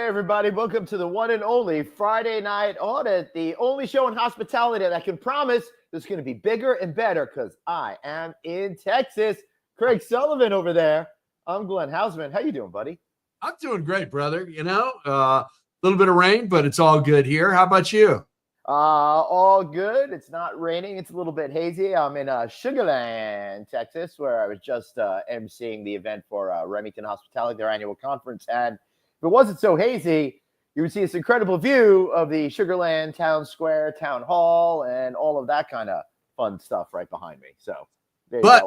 Hey everybody, welcome to the one and only Friday Night Audit, the only show in hospitality that I can promise is going to be bigger and better because I am in Texas. Craig Sullivan over there. I'm Glenn Hausman. How you doing, buddy? I'm doing great, brother. A little bit of rain, but it's all good here. How about you? All good. It's not raining. It's a little bit hazy. I'm in Sugar Land, Texas, where I was just emceeing the event for Remington Hospitality, their annual conference. And if it wasn't so hazy, you would see this incredible view of the Sugar Land Town Square, Town Hall, and all of that kind of fun stuff right behind me. So, but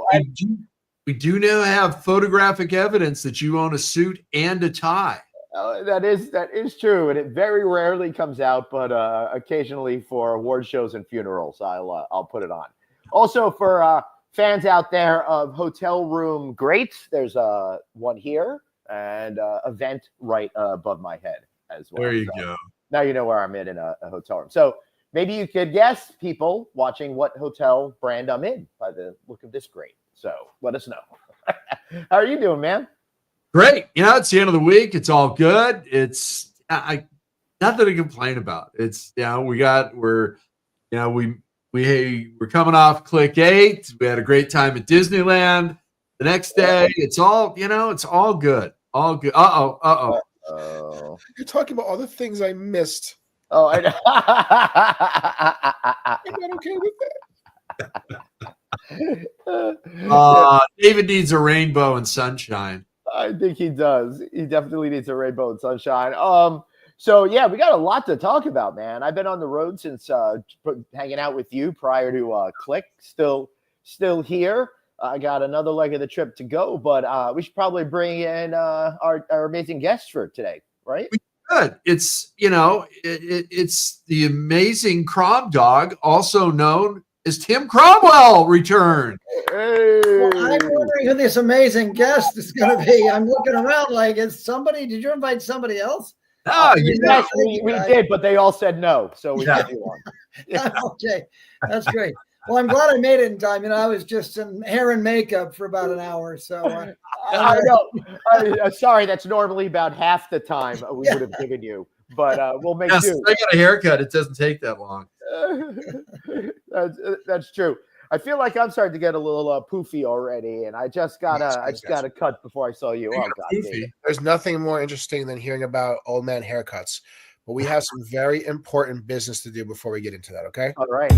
we do now have photographic evidence that you own a suit and a tie. That is true, and it very rarely comes out, but occasionally for award shows and funerals, I'll put it on. Also, for fans out there of hotel room greats, there's one here and a vent right above my head as well. There you go. Now you know where I'm in a hotel room. So maybe you could guess, people watching, what hotel brand I'm in by the look of this grate. So let us know. How are you doing, man? Great. It's the end of the week. It's all good. It's nothing to complain about. It's we're coming off Click 8. We had a great time at Disneyland. The next day, it's all it's all good. All good. Oh. You're talking about all the things I missed. Oh, I know. I'm not okay with that. David needs a rainbow and sunshine. I think he does. He definitely needs a rainbow and sunshine. So yeah, we got a lot to talk about, man. I've been on the road since hanging out with you prior to Click. Still here. I got another leg of the trip to go, but we should probably bring in our amazing guests for today, right? Good. It's it's the amazing CromDog, also known as Tim Cromwell, returned. Hey. Well, I'm wondering who this amazing guest is going to be. I'm looking around like, did you invite somebody else? No, yes, we did, but they all said no, so we got you on. Yeah. Okay, that's great. Well, I'm glad I made it in time. I was just in hair and makeup for about an hour. So I know. Sorry, that's normally about half the time we would have given you, but we'll make do. I got a haircut. It doesn't take that long. That's true. I feel like I'm starting to get a little poofy already, and I just got a cut before I saw you. Oh God, David. There's nothing more interesting than hearing about old man haircuts, but we have some very important business to do before we get into that. Okay. All right.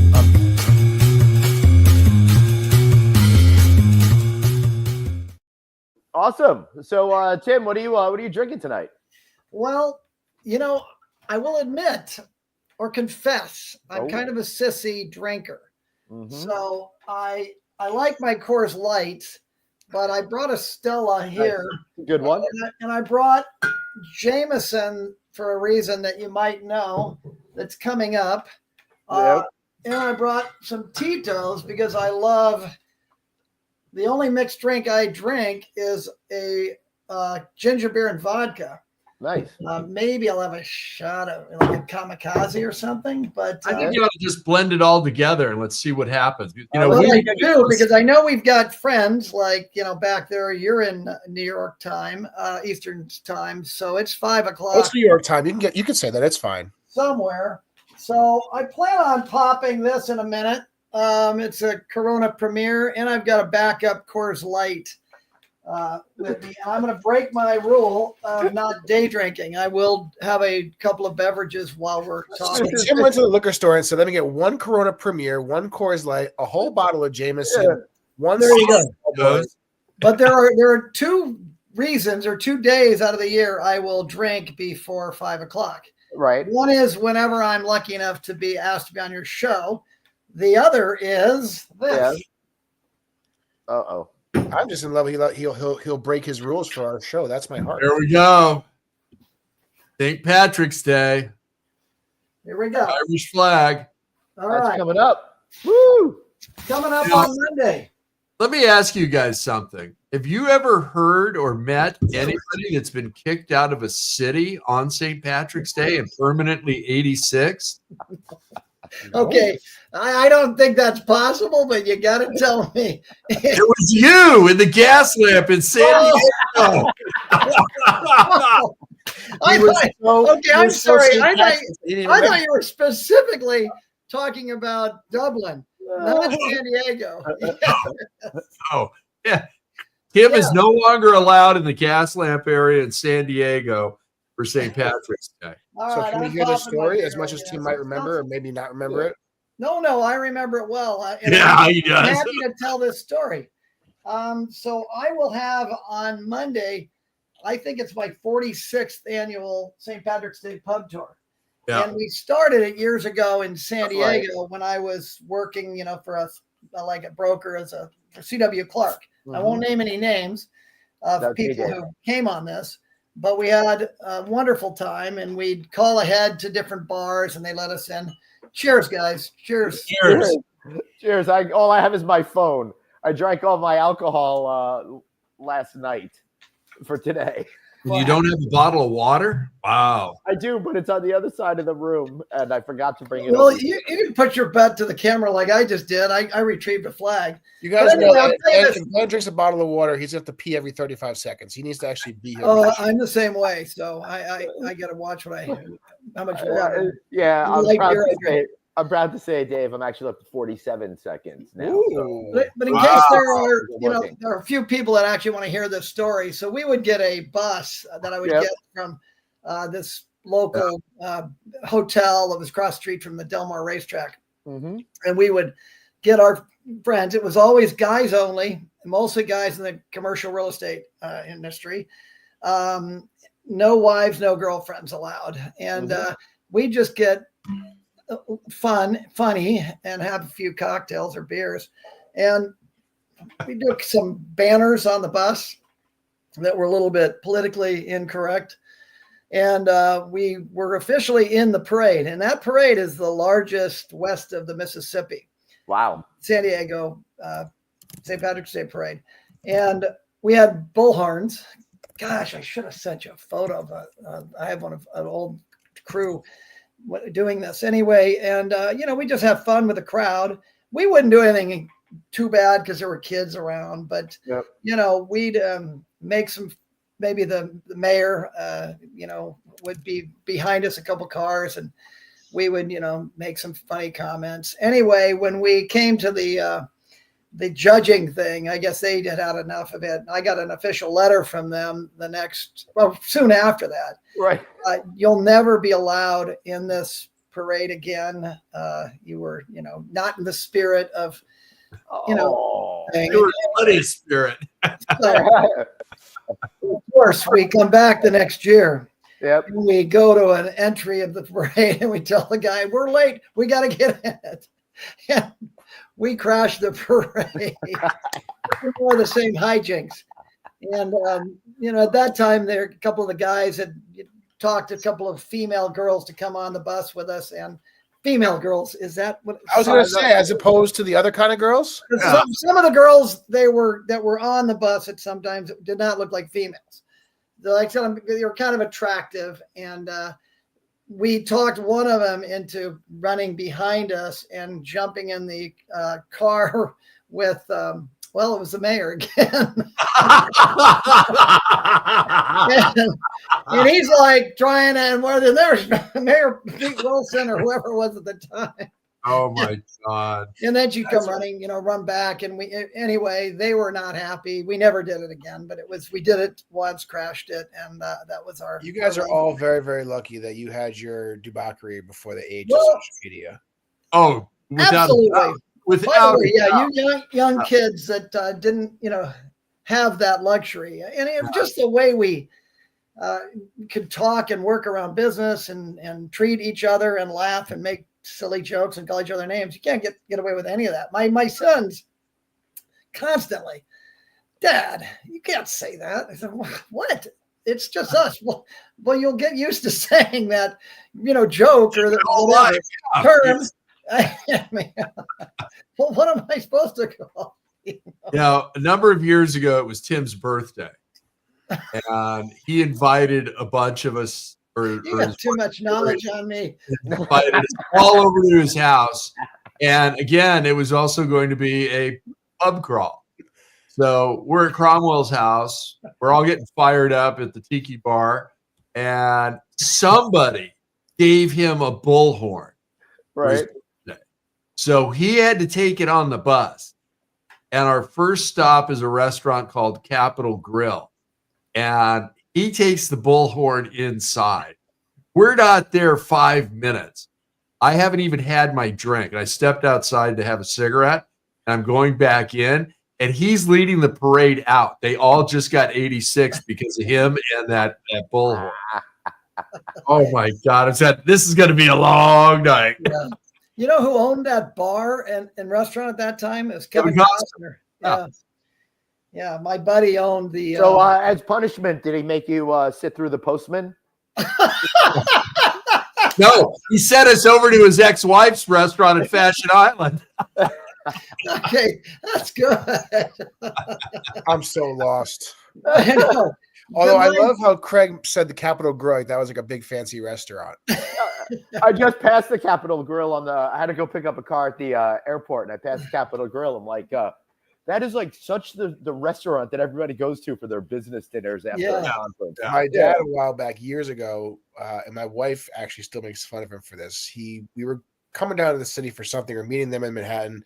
Awesome. So, Tim, what are you drinking tonight? Well, I will admit or confess, I'm kind of a sissy drinker. Mm-hmm. So I like my Coors Light, but I brought a Stella here. Good one. And I brought Jameson for a reason that you might know that's coming up. Yep. And I brought some Tito's because I love. The only mixed drink I drink is a ginger beer and vodka. Nice. Maybe I'll have a shot of like a kamikaze or something. But I think you ought to just blend it all together and let's see what happens. I do because I know we've got friends like back there. You're in New York time, Eastern time, so it's 5 o'clock. It's New York time. You can say that. It's fine. Somewhere. So I plan on popping this in a minute. It's a Corona Premier, and I've got a backup Coors Light with me. I'm going to break my rule of not day drinking. I will have a couple of beverages while we're talking. So Tim went to the liquor store and said, let me get one Corona Premier, one Coors Light, a whole bottle of Jameson, one. There you go. But there are 2 reasons or 2 days out of the year I will drink before 5 o'clock. Right. One is whenever I'm lucky enough to be asked to be on your show. The other is this. Yeah. Uh-oh. I'm just in love. He'll break his rules for our show. That's my heart. There we go. St. Patrick's Day. Here we go. Irish flag. All That's right. coming up. Woo! Coming up on Monday. Let me ask you guys something. Have you ever heard or met anybody that's been kicked out of a city on St. Patrick's Day and permanently 86? Okay, I don't think that's possible, but you got to tell me. It was you in the gas lamp in San Diego. I thought, okay, I'm sorry. I thought you were specifically talking about Dublin, not San Diego. Oh, yeah. Tim is no longer allowed in the gas lamp area in San Diego for St. Patrick's Day. So can we hear the story as much as Tim might remember or maybe not remember it? No, I remember it well. Yeah, he does. I'm happy to tell this story. So I will have on Monday, I think it's my 46th annual St. Patrick's Day pub tour. Yeah. And we started it years ago in San Diego when I was working, for a broker for C.W. Clark. I won't name any names of people who came on this, but we had a wonderful time, and we'd call ahead to different bars and they let us in. Cheers, guys. Cheers. Cheers. All I have is my phone. I drank all my alcohol last night for today. You don't have a bottle of water? Wow. I do, but it's on the other side of the room, and I forgot to bring it. Well, you didn't put your bet to the camera like I just did. I retrieved a flag. You guys know that if Glenn drinks a bottle of water, he's going to have to pee every 35 seconds. He needs to actually be here. Oh, I'm the same way, so I got to watch how much water. Yeah, I'm proud to say, Dave, I'm actually up to 47 seconds now. So. But in case there are a few people that actually want to hear this story. So we would get a bus that I would get from this local hotel that was across the street from the Del Mar racetrack. And we would get our friends. It was always guys only, mostly guys in the commercial real estate industry. No wives, no girlfriends allowed. And we just get funny, and have a few cocktails or beers. And we took some banners on the bus that were a little bit politically incorrect. And we were officially in the parade. And that parade is the largest west of the Mississippi. Wow. San Diego, St. Patrick's Day parade. And we had bullhorns. Gosh, I should have sent you a photo of I have one of an old crew doing this anyway. And, we just have fun with the crowd. We wouldn't do anything too bad because there were kids around, but, we'd make some, maybe the mayor, would be behind us a couple cars, and we would, make some funny comments. Anyway, when we came to the judging thing, I guess they had had enough of it. I got an official letter from them soon after that. Right. You'll never be allowed in this parade again. You were, not in the spirit of, you were bloody spirit. So, of course, we come back the next year. Yep. We go to an entry of the parade and we tell the guy, we're late. We got to get in it. And we crashed the parade. More of the same hijinks. And, at that time, a couple of the guys had talked to a couple of female girls to come on the bus with us. And female girls, is that what I was going to say, as opposed to the other kind of girls? Some of the girls that were on the bus at sometimes did not look like females. They were kind of attractive. And we talked one of them into running behind us and jumping in the car with, it was the mayor again. and he's like trying, and there's Mayor Pete Wilson or whoever it was at the time. Oh my God. And then she'd come running, run back. And anyway, they were not happy. We never did it again, but we did it once, crashed it. And that was you guys are all very, very lucky that you had your debauchery before the age of social media. Oh, absolutely. Without you young kids that didn't, have that luxury. And it was just the way we could talk and work around business and treat each other and laugh and make silly jokes and call each other names. You can't get away with any of that. My sons constantly, Dad, you can't say that. I said, what? It's just us. Well, you'll get used to saying that, joke or the term. I mean, well, what am I supposed to call? A number of years ago, it was Tim's birthday, and he invited a bunch of us. You got too much knowledge on me. Invited us all over to his house, and again, it was also going to be a pub crawl. So we're at Cromwell's house. We're all getting fired up at the Tiki Bar, and somebody gave him a bullhorn. Right. So he had to take it on the bus. And our first stop is a restaurant called Capitol Grill. And he takes the bullhorn inside. We're not there 5 minutes. I haven't even had my drink. And I stepped outside to have a cigarette. And I'm going back in. And he's leading the parade out. They all just got 86 because of him and that bullhorn. Oh, my God. This is going to be a long night. Yeah. You know who owned that bar and restaurant at that time? It was Kevin Costner. Yeah. Yeah, my buddy owned the. So, as punishment, did he make you sit through the postman? No, he sent us over to his ex-wife's restaurant at Fashion Island. Okay, that's good. I'm so lost. I know. Although I love how Craig said the Capitol Grill, like that was like a big fancy restaurant. I just passed the Capitol Grill I had to go pick up a car at the airport, and I passed the Capitol Grill. I'm like, that is like such the restaurant that everybody goes to for their business dinners after a conference. My dad, a while back, years ago, and my wife actually still makes fun of him for this. We were coming down to the city for something or meeting them in Manhattan.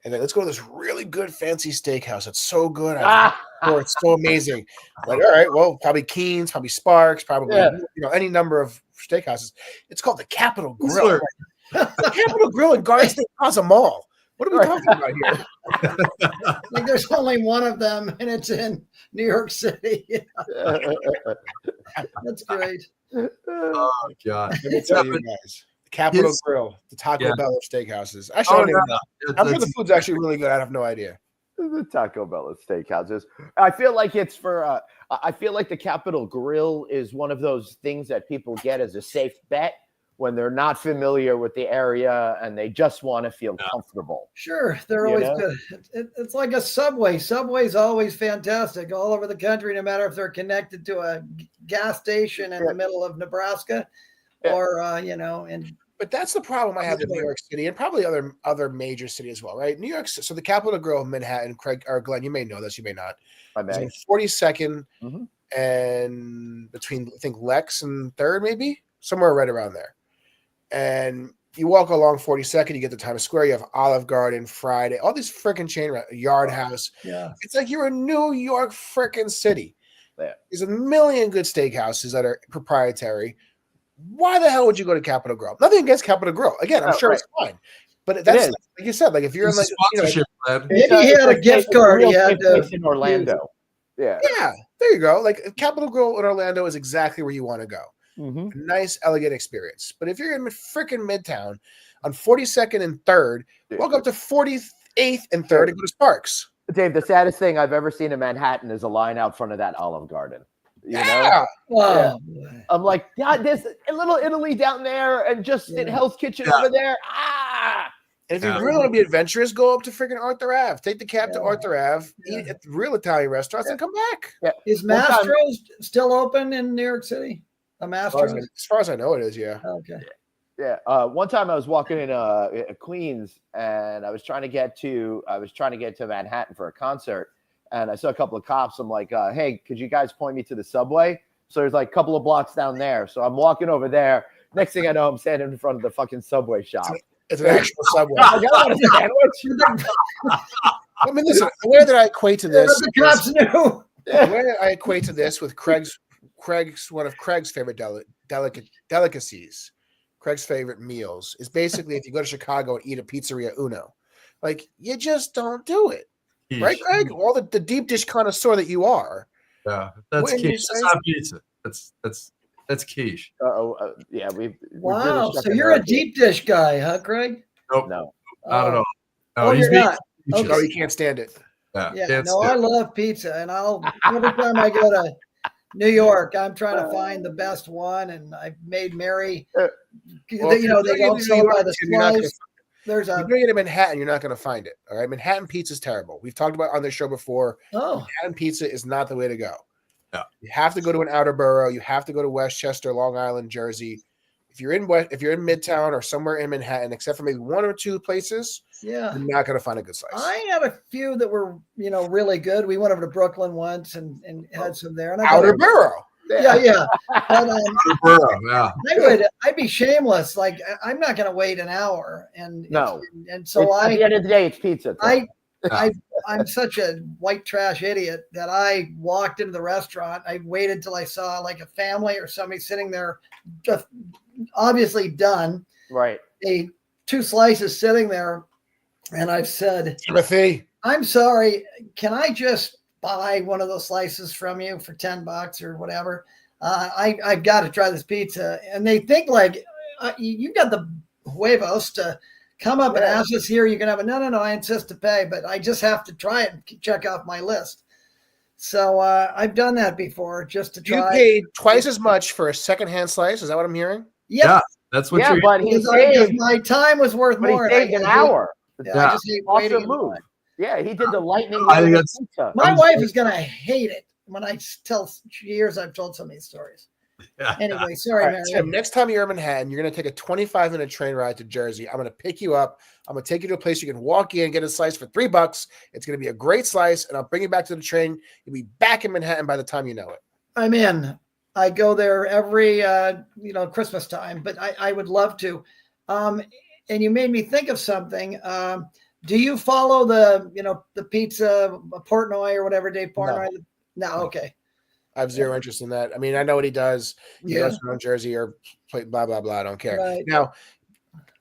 And then let's go to this really good fancy steakhouse. It's so good. It's so amazing. Like, all right, well, probably Keen's, probably Sparks, probably any number of steakhouses. It's called the Capitol Grill. The Capitol Grill in Garden State Plaza Mall. What are we talking about here? Like there's only one of them, and it's in New York City. That's great. Oh, God. Let me tell you guys. Capitol Grill, the Taco Bell of steakhouses. Actually, I'm sure the food's actually really good. I have no idea. The Taco Bell of steakhouses. I feel like it's for. I feel like the Capitol Grill is one of those things that people get as a safe bet when they're not familiar with the area and they just want to feel comfortable. Sure, they're always good. It's like a Subway. Subway's always fantastic all over the country, no matter if they're connected to a gas station in the middle of Nebraska or But that's the problem I have with New York City and probably other major cities as well, right? New York, so the Capitol Grill in Manhattan, Craig or Glenn, you may know this, you may not. It's on 42nd and between I think Lex and 3rd, maybe somewhere right around there. And you walk along 42nd, you get to Times Square, you have Olive Garden, Friday, all these freaking chain Yard House. Yeah, it's like you're a New York freaking city. Yeah. There's a million good steakhouses that are proprietary. Why the hell would you go to Capitol Grill? Nothing against Capitol Grill. Again, I'm sure it's fine. But that's like you said, like if you're in like sponsorship, maybe he had a gift card. He had in Orlando. Yeah, there you go. Like Capitol Grill in Orlando is exactly where you want to go. Nice, elegant experience. But if you're in freaking Midtown on 42nd and 3rd, walk up to 48th and 3rd and go to Sparks. Dave, the saddest thing I've ever seen in Manhattan is a line out front of that Olive Garden. You know? Oh, I'm like, God, there's a little Italy down there and just in Hell's Kitchen over there. And if you really want to be adventurous, go up to freaking Arthur Ave. Take the cab to Arthur Ave, eat at the real Italian restaurants, and come back. Yeah. Is Mastro's still open in New York City? A Mastro's? As far as I know, it is, yeah. Okay. Yeah. One time I was walking in Queens and I was trying to get to Manhattan for a concert. And I saw a couple of cops. I'm like, hey, could you guys point me to the subway? So there's like a couple of blocks down there. So I'm walking over there. Next thing I know, I'm standing in front of the fucking Subway shop. It's an actual Subway. I want a sandwich. I mean, listen, the way that I equate to this, the cops knew. The way that I equate to this with one of Craig's favorite delicacies, Craig's favorite meals is basically if you go to Chicago and eat a pizzeria Uno, like you just don't do it. Right, Greg? All the deep dish connoisseur that you are. Yeah, that's quiche. That's not pizza. That's quiche. Yeah, wow. So you're a deep dish guy, huh, Greg? Nope. No, not at all. No, you're not. Okay. Oh, you can't stand it. Yeah. No, I love pizza, and every time I go to New York, I'm trying to find the best one, and I've made Mary. They don't sell by the slice. If you bring it to Manhattan, you're not going to find it. All right, Manhattan pizza is terrible. We've talked about it on this show before. Manhattan pizza is not the way to go. No. You have to go to an outer borough. You have to go to Westchester, Long Island, Jersey. If you're in Midtown or somewhere in Manhattan, except for maybe one or two places, you're not going to find a good slice. I had a few that were really good. We went over to Brooklyn once and had some there. And outer borough. Yeah. But, Yeah. I'd be shameless. Like I'm not going to wait an hour, and so at the end of the day, it's pizza. I'm such a white trash idiot that I walked into the restaurant. I waited till I saw like a family or somebody sitting there, just obviously done. Right. 2 slices sitting there, and I said, Timothy, I'm sorry, can I just buy one of those slices from you for $10 or whatever? I've got to try this pizza. And they think like, you got the huevos to come up and ask us here. You can have a, no, I insist to pay, but I just have to try it and check off my list. So I've done that before just to try. You paid twice as much for a secondhand slice. Is that what I'm hearing? Yep. Yeah, that's what you're. But he saved. My time was worth more. He saved an hour. I just hate waiting. Move. Yeah, he did the lightning. I think that's, pizza. My wife is gonna hate it when I tell years I've told so many stories. Yeah. Anyway, sorry, Mary. Tim, next time you're in Manhattan, you're going to take a 25-minute train ride to Jersey. I'm going to pick you up. I'm going to take you to a place you can walk in, get a slice for $3. It's going to be a great slice, and I'll bring you back to the train. You'll be back in Manhattan by the time you know it. I'm in. I go there every Christmas time, but I would love to. And you made me think of something. Do you follow the pizza Portnoy or whatever, Dave Portnoy? No, okay. I have zero interest in that. I mean, I know what he does. He goes around Jersey or play blah, blah, blah. I don't care. Right. Now,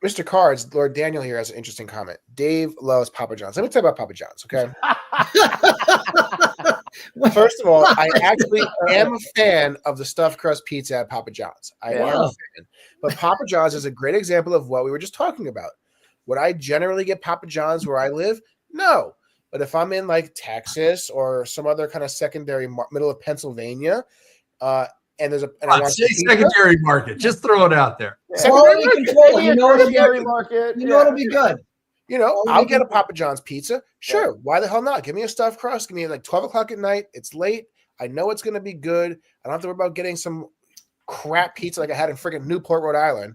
Mr. Cards, Lord Daniel here has an interesting comment. Dave loves Papa John's. Let me tell you about Papa John's, okay? First of all, I actually am a fan of the stuffed crust pizza at Papa John's. I am a fan. But Papa John's is a great example of what we were just talking about. Would I generally get Papa John's where I live? No. But if I'm in like Texas or some other kind of secondary middle of Pennsylvania, and there's I want secondary market, just throw it out there. Quality control. You know it'll be good. I'll get a Papa John's pizza. Sure. Yeah. Why the hell not? Give me a stuffed crust. Give me like 12 o'clock at night. It's late. I know it's going to be good. I don't have to worry about getting some crap pizza like I had in freaking Newport, Rhode Island.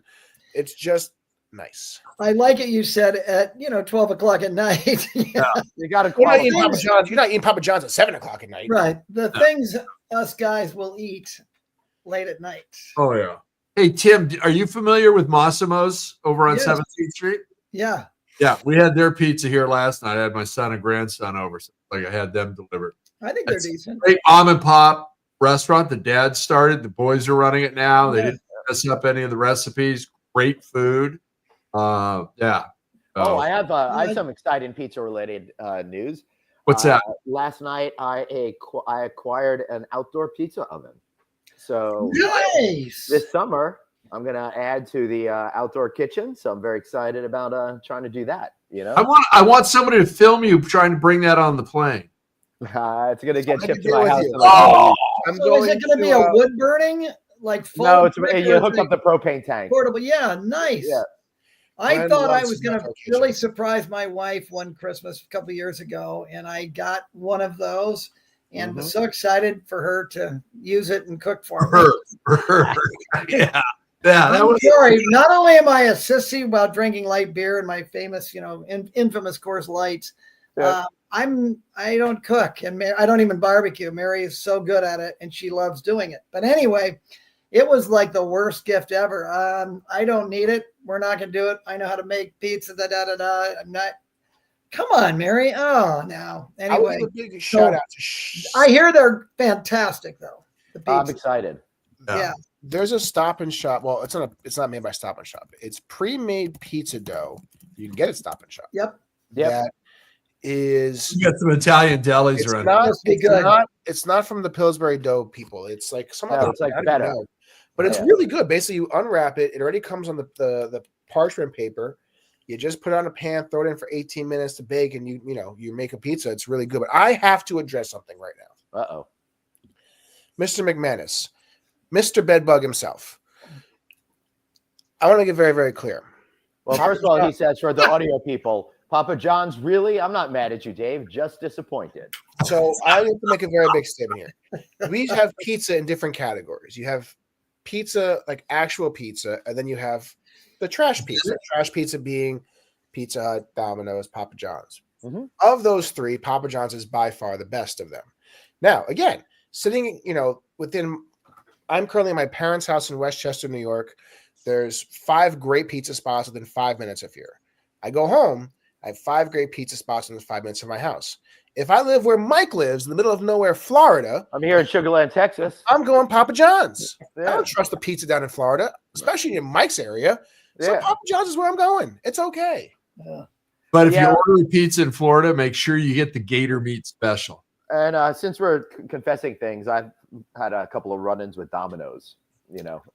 It's just nice. I like it. You said at 12 o'clock at night. You got to. You're not eating Papa John's at 7 o'clock at night, right? The things us guys will eat late at night. Oh yeah. Hey Tim, are you familiar with Massimo's over on 17th Street? Yeah. Yeah, we had their pizza here last night. I had my son and grandson over. So I had them delivered. I think they're decent. Great mom and pop restaurant. The dad started. The boys are running it now. They didn't mess up any of the recipes. Great food. I have some exciting pizza related news. What's that? Last night I acquired an outdoor pizza oven. So nice. This summer I'm gonna add to the outdoor kitchen. So I'm very excited about trying to do that. I want somebody to film you trying to bring that on the plane. It's gonna get shipped to my house. Is it gonna be a wood burning? No, you hook up the propane tank. Portable, yeah, nice. Yeah. I thought I was going to really surprise my wife one Christmas a couple of years ago, and I got one of those and was so excited for her to use it and cook for me. Yeah. That was sorry. Not only am I a sissy about drinking light beer and my famous, infamous Coors Lights, I don't cook and I don't even barbecue. Mary is so good at it and she loves doing it. But anyway, it was like the worst gift ever. I don't need it. We're not going to do it. I know how to make pizza. I'm not. Come on, Mary. Oh, no. Anyway, a big shout out to I hear they're fantastic, though. I'm excited. Yeah. There's a Stop and Shop. Well, it's not made by Stop and Shop. It's pre-made pizza dough. You can get it at Stop and Shop. Yep. That is. You got some Italian delis around. It's not from the Pillsbury dough people. It's like some other. It's like better. But it's really good. Basically, you unwrap it. It already comes on the parchment paper. You just put it on a pan, throw it in for 18 minutes to bake, and you make a pizza. It's really good. But I have to address something right now. Uh-oh. Mr. McManus, Mr. Bedbug himself. I want to get very, very clear. Well, first of all, he says for the audio people, Papa John's, really? I'm not mad at you, Dave. Just disappointed. So I have to make a very big statement here. We have pizza in different categories. You have pizza, like actual pizza, and then you have the trash pizza. Trash pizza being Pizza Hut, Domino's, Papa John's. Mm-hmm. Of those three, Papa John's is by far the best of them. Now, again, sitting, within I'm currently at my parents' house in Westchester, New York. There's 5 great pizza spots within 5 minutes of here. I go home. I have 5 great pizza spots within 5 minutes of my house. If I live where Mike lives, in the middle of nowhere, Florida, I'm here in Sugar Land, Texas. I'm going Papa John's. I Yeah. don't trust the pizza down in Florida, especially in Mike's area. So Yeah. Papa John's is where I'm going. It's okay. Yeah. But if Yeah. you order a pizza in Florida, make sure you get the gator meat special. And since we're confessing things, I've had a couple of run-ins with Domino's,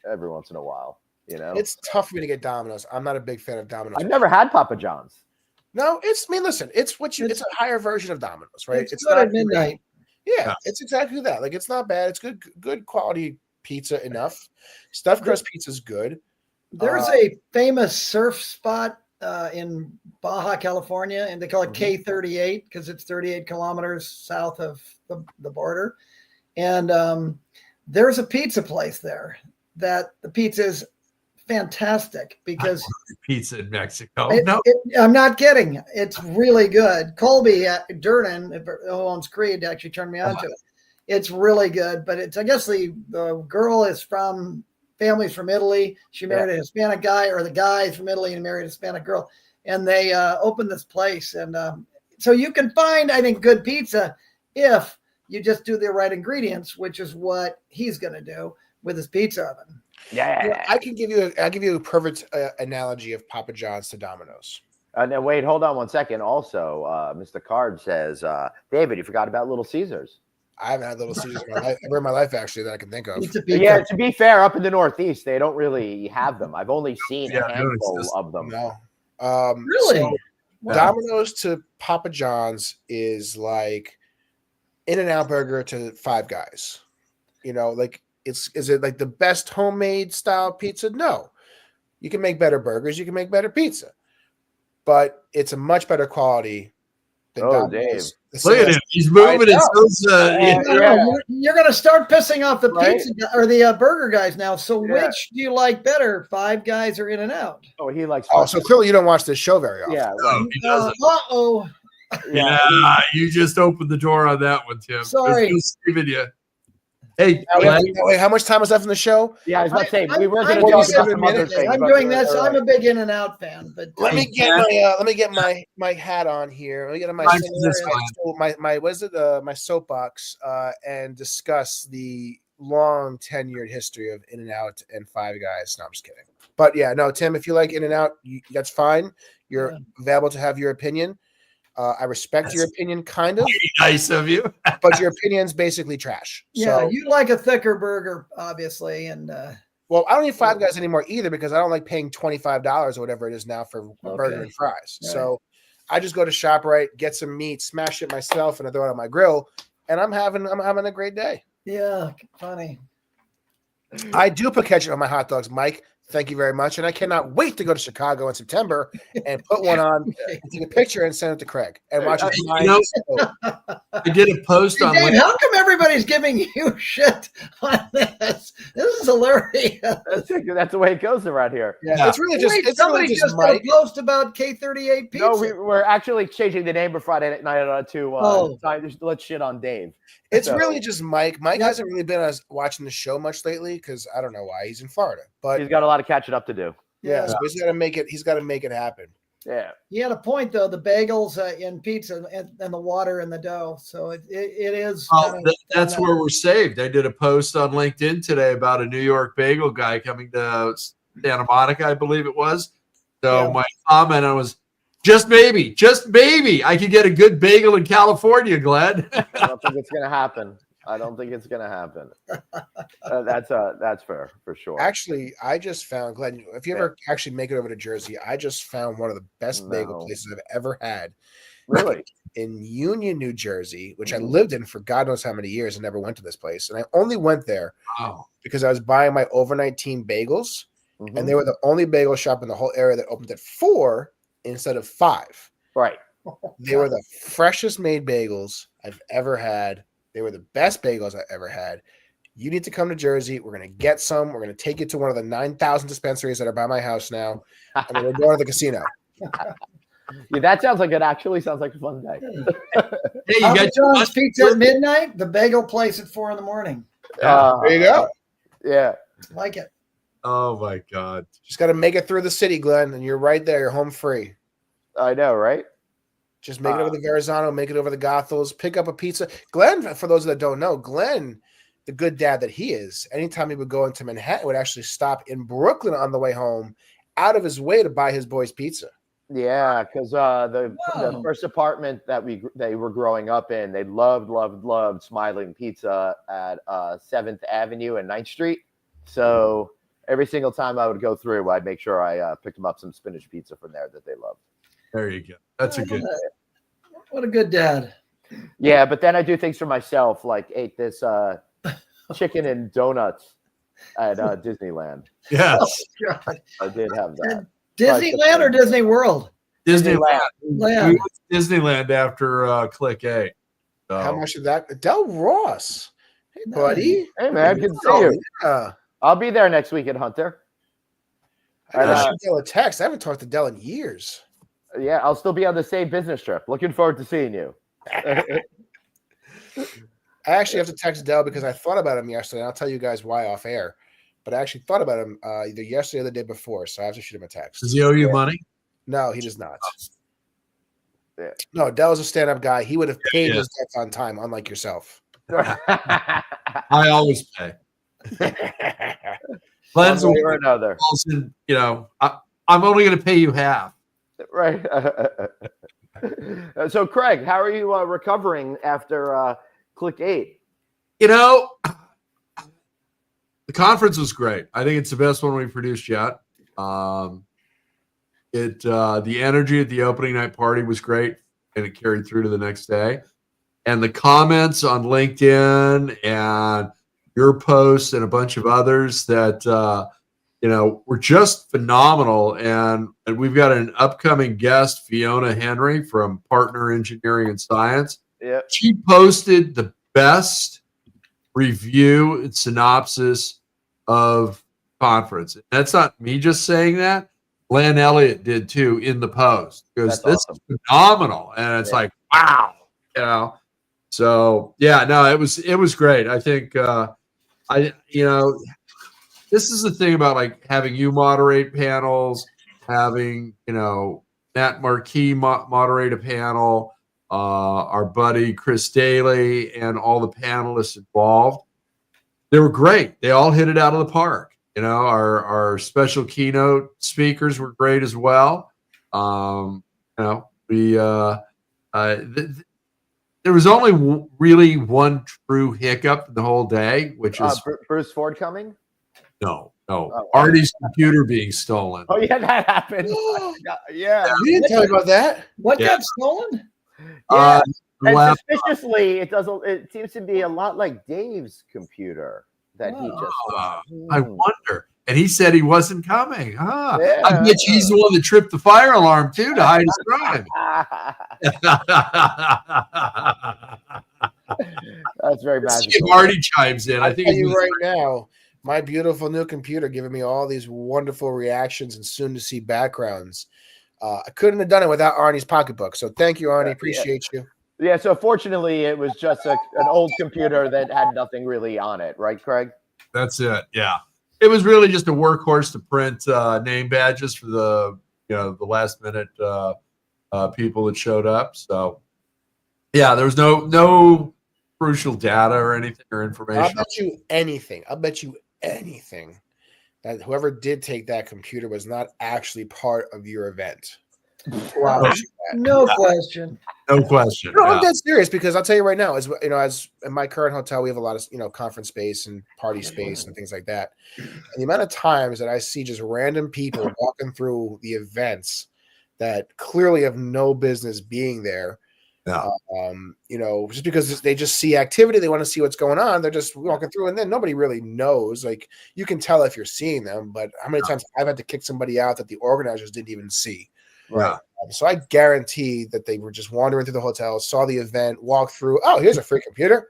every once in a while, It's tough for me to get Domino's. I'm not a big fan of Domino's. I've never had Papa John's. No, listen, it's a higher version of Domino's, right? It's good at midnight. Yeah, it's exactly that. Like, it's not bad. It's good quality pizza enough. Stuffed crust pizza is good. There's a famous surf spot in Baja California, and they call it K38 because it's 38 kilometers south of the border. And there's a pizza place there that the pizza is fantastic because Pizza in Mexico. I'm not kidding. It's really good. Colby Durden, who owns Creed, actually turned me on to it. It's really good, but I guess the girl is family's from Italy. She married a Hispanic guy, or the guy is from Italy and married a Hispanic girl. And they opened this place. And so you can find, I think, good pizza if you just do the right ingredients, which is what he's going to do with his pizza oven. Yeah. I'll give you a perfect analogy of Papa John's to Domino's. Now, wait, hold on one second. Also, Mr. Card says, David, you forgot about Little Caesars. I haven't had Little Caesars ever in my life, actually, that I can think of. Yeah, to be fair, up in the Northeast, they don't really have them. I've only seen a handful of them. No. Really? So Domino's to Papa John's is like In-N-Out Burger to Five Guys. Is it like the best homemade style pizza? No. You can make better burgers. You can make better pizza. But it's a much better quality than Domino's. Look at him. He's moving his You're going to start pissing off the pizza or the burger guys now. So which do you like better, Five Guys or In-N-Out? Oh, he likes. So clearly you don't watch this show very often. Yeah. No, he doesn't. Uh-oh. Yeah, you just opened the door on that one, Tim. Sorry. Hey, wait, how much time is left in the show? Yeah, I was about to say we were going to I'm talk about doing some other this. things. I'm but doing we're- this. I'm a big In-N-Out fan, but Let me get my hat on here. Let me get my soapbox and discuss the long tenured history of In-N-Out and Five Guys. No, I'm just kidding. But yeah, no, Tim, if you like In-N-Out, that's fine. You're available to have your opinion. I respect your opinion, kind of. Nice of you. But your opinion's basically trash. yeah, So, you like a thicker burger, obviously, and well, I don't eat Five Guys anymore either because I don't like paying $25 or whatever it is now for a burger and fries. Right. So I just go to ShopRite, get some meat, smash it myself, and I throw it on my grill, and I'm having a great day. yeah, funny. I do put ketchup on my hot dogs, Mike. Thank you very much. And I cannot wait to go to Chicago in September and put one on, and take a picture and send it to Craig and watch it. I did a post on Dave, how come everybody's giving you shit on this? This is hilarious. That's the way it goes around here. Yeah. It's really just somebody just did a post about K38 pizza. No, we're actually changing the name for Friday night to let's shit on Dave. It's really just Mike. Mike hasn't really been watching the show much lately because I don't know why. He's in Florida, but he's got a lot of catching up to do. Yeah, so he's got to make it. He's got to make it happen. Yeah, he had a point though. The bagels in pizza and the water in the dough. So it is. That's where we're saved. I did a post on LinkedIn today about a New York bagel guy coming to Santa Monica, I believe it was. So my comment was, just maybe, I could get a good bagel in California, Glenn. I don't think it's gonna happen. That's fair for sure. Actually, I just found, Glenn, if you ever actually make it over to Jersey, I just found one of the best bagel places I've ever had. Really? In Union, New Jersey, which I lived in for God knows how many years and never went to this place. And I only went there because I was buying my overnight team bagels. Mm-hmm. And they were the only bagel shop in the whole area that opened at 4 instead of 5. Right. They were the freshest made bagels I've ever had. They were the best bagels I ever had. You need to come to Jersey. We're going to get some. We're going to take you to one of the 9,000 dispensaries that are by my house now. And then we're going to the casino. Yeah, that sounds like a fun day. Hey, you got John's pizza at midnight, the bagel place at 4 a.m. There you go. Yeah. Like it. Oh my God. Just got to make it through the city, Glenn, and you're right there. You're home free. I know, right? Just make it over the Verrazano, make it over the Gothels, pick up a pizza. Glenn, for those that don't know, Glenn, the good dad that he is, anytime he would go into Manhattan, would actually stop in Brooklyn on the way home, out of his way to buy his boys pizza. Yeah, because the Wow. first apartment that they were growing up in, they loved Smiling Pizza at 7th Avenue and 9th Street. So every single time I would go through, I'd make sure I picked them up some spinach pizza from there that they loved. There you go. That's a good. What a good dad. Yeah, but then I do things for myself, like ate this chicken and donuts at Disneyland. Yes. Oh, God. I did have that. Disneyland or Disney World? Disneyland. Land. We went to Disneyland after Click A. So. How much of that? Del Ross. Hey, buddy. Hey, man, good to see you. Yeah. I'll be there next week at Hunter. I gotta shoot Del a text. I haven't talked to Del in years. Yeah, I'll still be on the same business trip. Looking forward to seeing you. I actually have to text Del because I thought about him yesterday. And I'll tell you guys why off air. But I actually thought about him either yesterday or the day before. So I have to shoot him a text. Does he owe you money? No, he does not. Yeah. No, Del's a stand-up guy. He would have paid his debts on time, unlike yourself. I always pay. Glenn's One way or another. You know, I'm only going to pay you half. Right. So, Craig, how are you recovering after Click 8? You know, the conference was great. I think it's the best one we've produced yet. The energy at the opening night party was great, and it carried through to the next day. And the comments on LinkedIn and your posts and a bunch of others that were just phenomenal. And we've got an upcoming guest, Fiona Henry from Partner Engineering and Science. Yeah. She posted the best review and synopsis of conference. And that's not me just saying that. Glenn Elliott did too in the post because this is phenomenal. And it's like, wow, So it was great. I think this is the thing about like having you moderate panels, having Matt Marquis moderate a panel, our buddy Chris Daly, and all the panelists involved. They were great. They all hit it out of the park. Our special keynote speakers were great as well. There was only really one true hiccup the whole day, which is Bruce Ford coming. No. Artie's computer being stolen. Oh yeah, that happened. Yeah, we didn't tell you about that. What got stolen? Yeah, and suspiciously, it seems to be a lot like Dave's computer that he just. I wonder. And he said he wasn't coming. Yeah. I bet he's the one that tripped the fire alarm too to hide his crime. That's very magical. See if Artie chimes in. I think tell you right now, my beautiful new computer giving me all these wonderful reactions and soon-to-see backgrounds. I couldn't have done it without Arnie's pocketbook. So thank you, Arnie. Appreciate you. Yeah, so fortunately, it was just an old computer that had nothing really on it. Right, Craig? That's it. Yeah. It was really just a workhorse to print name badges for the last-minute people that showed up. So, yeah, there was no crucial data or anything or information. I'll bet you anything that whoever did take that computer was not actually part of your event. No question. No question. No, I'm dead serious because I'll tell you right now, as in my current hotel, we have a lot of conference space and party space and things like that. And the amount of times that I see just random people walking through the events that clearly have no business being there. Yeah. Just because they just see activity, they want to see what's going on. They're just walking through, and then nobody really knows. Like you can tell if you're seeing them, but how many times I've had to kick somebody out that the organizers didn't even see. Right. So I guarantee that they were just wandering through the hotel, saw the event, walked through. Oh, here's a free computer.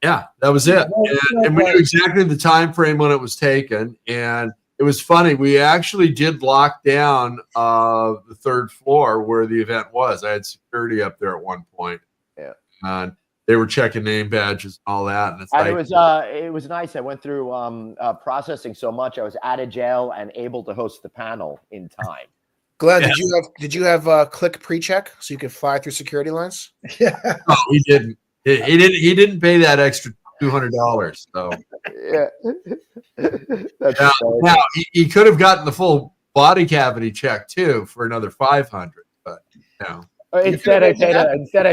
Yeah, that was it. And we knew exactly the time frame when it was taken. And it was funny. We actually did lock down the third floor where the event was. I had security up there at one point. Yeah. And they were checking name badges and all that. And it's And like, it was nice. I went through processing so much. I was out of jail and able to host the panel in time. Glenn, did you have click pre-check so you could fly through security lines? Yeah. no, he didn't. He didn't pay that extra $200. So Yeah, that's now he could have gotten the full body cavity check too for another 500, but no. Instead I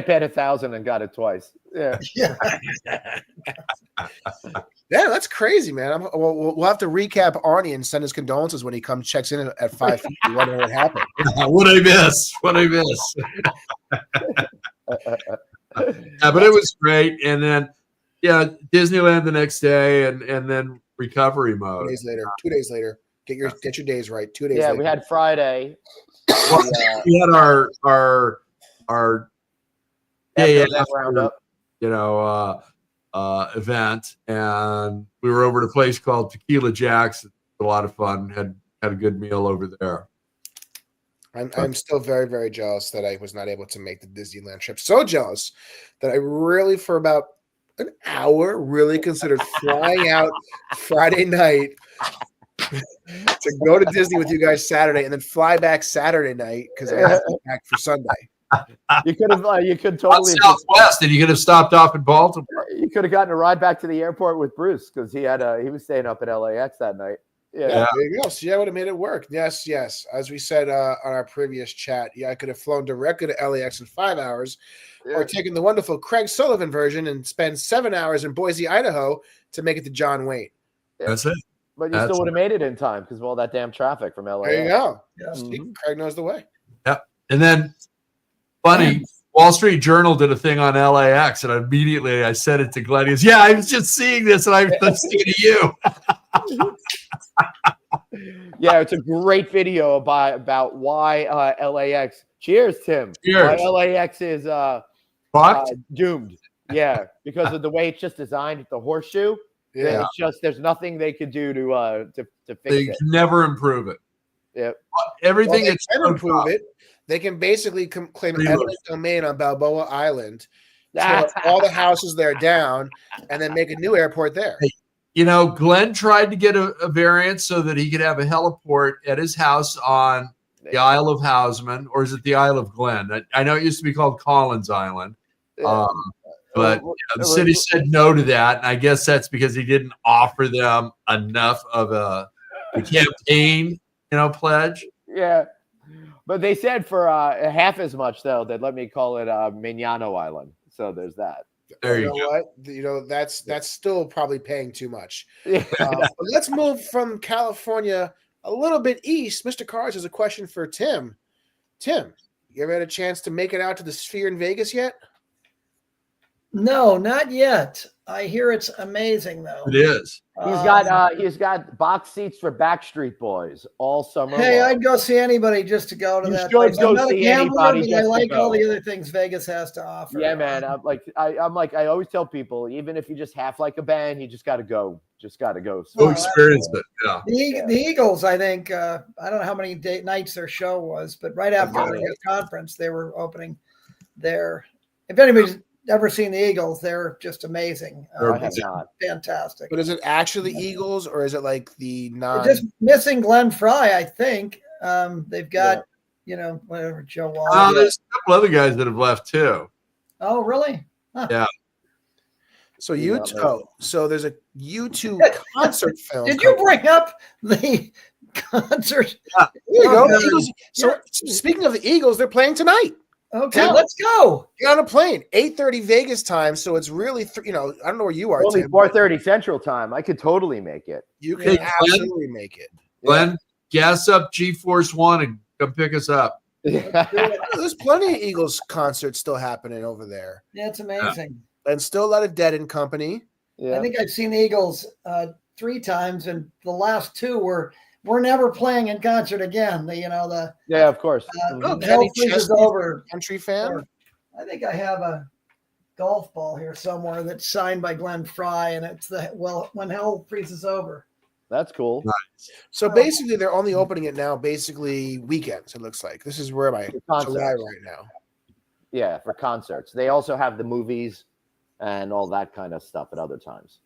paid 1,000 and got it twice. Yeah. Yeah. Yeah, that's crazy, man. We'll have to recap Arnie and send his condolences when he comes checks in at 5 feet. Wondering what happened. What I miss? Yeah, but it was great. And then, Disneyland the next day, and then recovery mode. 2 days later, get your days right. 2 days. Yeah, later. we had Friday. We had our day After that roundup. Event, and we were over at a place called Tequila Jack's. A lot of fun. Had a good meal over there. I'm still very, very jealous that I was not able to make the Disneyland trip. So jealous that I really, for about an hour, really considered flying out Friday night to go to Disney with you guys Saturday and then fly back Saturday night because I had to be back for Sunday. You could totally Southwest, and you could have stopped off in Baltimore. You could have gotten a ride back to the airport with Bruce because he was staying up at LAX that night. Yeah. There you go. See, I would have made it work. Yes. As we said on our previous chat, I could have flown directly to LAX in 5 hours, or taken the wonderful Craig Sullivan version and spend 7 hours in Boise, Idaho to make it to John Wayne. That's it. But you still would have made it in time because of all that damn traffic from LA. There you go. Yeah. Craig knows the way. Yep. And then, funny, Wall Street Journal did a thing on LAX, and immediately I said it to Glenn. He goes, "Yeah, I was just seeing this, and I'm thinking of you." Yeah, it's a great video about why LAX. Cheers, Tim. Cheers. Why LAX is doomed. Yeah, because of the way it's just designed with the horseshoe. Yeah. It's just there's nothing they could do to fix They it. can never improve it. Yep. Everything They it's can improve it. They can basically claim eminent domain on Balboa Island, tear all the houses there down, and then make a new airport there. Glenn tried to get a variance so that he could have a heliport at his house on the Isle of Houseman, or is it the Isle of Glen? I know it used to be called Collins Island. But the city said no to that, and I guess that's because he didn't offer them enough of a campaign, pledge. Yeah, but they said for half as much though they'd let me call it Mignano Island. So there's that. There you you know go. What? That's still probably paying too much. Yeah. But let's move from California a little bit east. Mr. Cars has a question for Tim. Tim, you ever had a chance to make it out to the Sphere in Vegas yet? No, not yet. I hear it's amazing though. It is. He's got box seats for Backstreet Boys all summer. Hey, long. I'd go see anybody just to go to You that. should place. go I'm not see a gambler, anybody but I just to like go. all the other things Vegas has to offer. Yeah, man. I always tell people, even if you just half like a band, you just got to go. Just got to go. Go experience it. Yeah. The Eagles, I think, I don't know how many nights their show was, but right after the conference, they were opening there. If anybody's ever seen the Eagles, they're just amazing. I have not. Fantastic. But is it actually the Eagles, or is it like the non? They're just missing Glenn Fry, I think. They've got, whatever, Joe Wall. There's a couple other guys that have left too. Oh, really? Huh. Yeah. So so there's a U2 concert film. Did you bring up the concert? There you go. Eagles. So speaking of the Eagles, they're playing tonight. Okay, let's go. You're on a plane, 8:30 Vegas time. So it's really, I don't know where you are. Only Tim, 4:30 Central Time. I could totally make it. You can absolutely make it. Glenn, gas up G-Force One and come pick us up. There's plenty of Eagles concerts still happening over there. Yeah, it's amazing. And still a lot of Dead and Company. Yeah. I think I've seen the Eagles 3 times, and the last 2 we're never playing in concert again. Yeah, of course. Hell Kenny Freezes Chesney, Over. country fan. I think I have a golf ball here somewhere that's signed by Glenn Fry, and it's When Hell Freezes Over. That's cool. So basically, they're only opening it now, basically weekends. It looks like this is where my July right now. Yeah, for concerts. They also have the movies and all that kind of stuff at other times.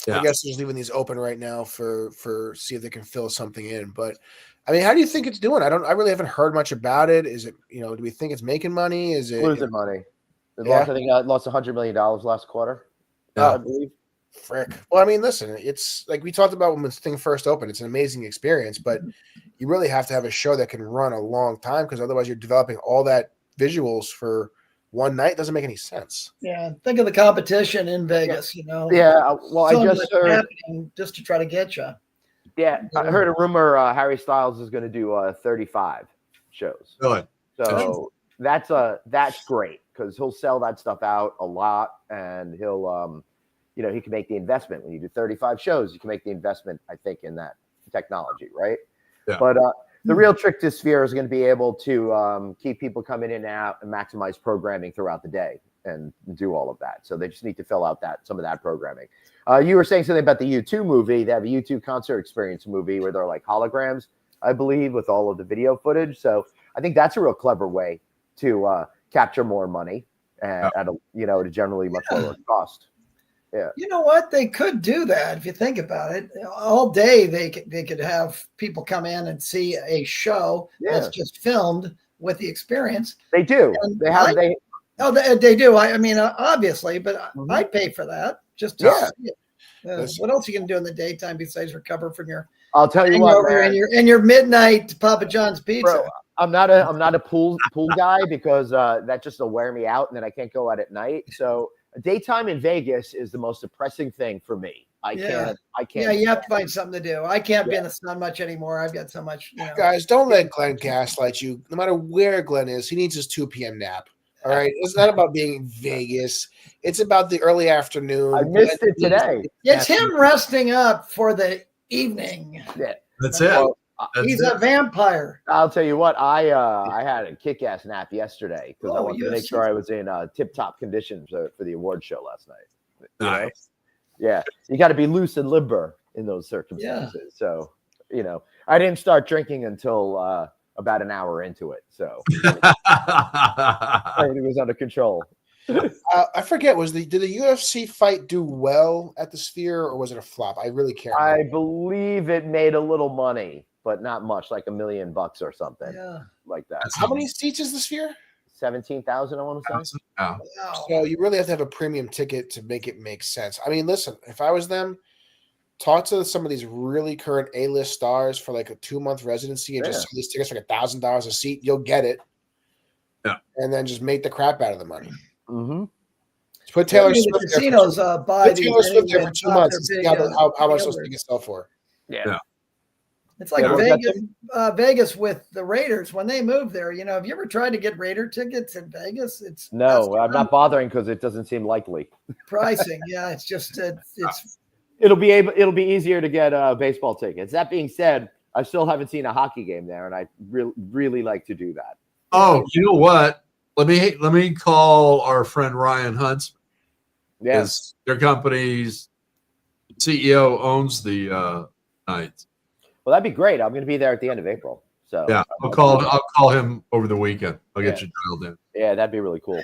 Yeah. I guess they're just leaving these open right now for see if they can fill something in. But I mean, how do you think it's doing? I really haven't heard much about it. Is it, do we think it's making money? Is it Losing money? It Yeah. lost, I think it lost $100 million last quarter. Yeah. I believe. frick? Well, I mean, listen, it's like we talked about when this thing first opened. It's an amazing experience, but you really have to have a show that can run a long time because otherwise you're developing all that visuals for one night. Doesn't make any sense. Yeah, think of the competition in Vegas. Yeah. Well, So I just much heard. happening just to try to get you. Yeah, I heard a rumor Harry Styles is going to do 35 shows. Really? So that's great because he'll sell that stuff out a lot, and he'll he can make the investment when you do 35 shows. You can make the investment, I think, in that technology, right? Yeah. But the real trick to Sphere is going to be able to keep people coming in and out and maximize programming throughout the day and do all of that. So they just need to fill out some of that programming. You were saying something about the U2 movie. They have a U2 concert experience movie where they're like holograms, I believe, with all of the video footage. So I think that's a real clever way to capture more money at a generally much lower cost. Yeah. You know what? They could do that if you think about it. All day they could have people come in and see a show that's just filmed with the experience. They do. And They do. I mean, obviously, but I'd pay for that just to see it. What else are you gonna do in the daytime besides recover from your? I'll tell you what, man. And your midnight Papa John's pizza. Bro, I'm not a pool guy because that just will wear me out, and then I can't go out at night. So daytime in Vegas is the most depressing thing for me. I can't. Yeah, you have to find something to do. I can't be in the sun much anymore. I've got so much. Guys, don't let Glenn gaslight you. No matter where Glenn is, he needs his 2 p.m. nap. All right, it's not about being in Vegas. It's about the early afternoon. I missed it today. It's him resting up for the evening. Yeah, that's it. Well, he's a vampire. I'll tell you what. I had a kick-ass nap yesterday because I wanted to make sure I was in tip-top condition for the award show last night. Nice. Yeah, you got to be loose and limber in those circumstances. So I didn't start drinking until about an hour into it. So everything was under control. I forget. Did the UFC fight do well at the Sphere, or was it a flop? I really can't remember. I believe it made a little money, but not much, like $1 million or something like that. How many seats is the Sphere? 17,000, I want to say. Oh. So you really have to have a premium ticket to make it make sense. I mean, listen, if I was them, talk to some of these really current A-list stars for like a 2-month residency and just sell these tickets for like $1,000 a seat. You'll get it. Yeah. And then just make the crap out of the money. Mm-hmm. Put Taylor The Swift casinos buy put Taylor Swift there for 2 months and see how much those tickets sell for. Yeah. It's like Vegas with the Raiders when they moved there. Have you ever tried to get Raider tickets in Vegas? No, I'm not bothering because it doesn't seem likely. Pricing, yeah, it's just it's. It'll be easier to get baseball tickets. That being said, I still haven't seen a hockey game there, and I really like to do that. Oh, you know what? Let me call our friend Ryan Huntsman. Yes, their company's CEO owns the Knights. Well, that'd be great. I'm going to be there at the end of April. So yeah, I'll call him over the weekend. I'll get you dialed in. Yeah, that'd be really cool.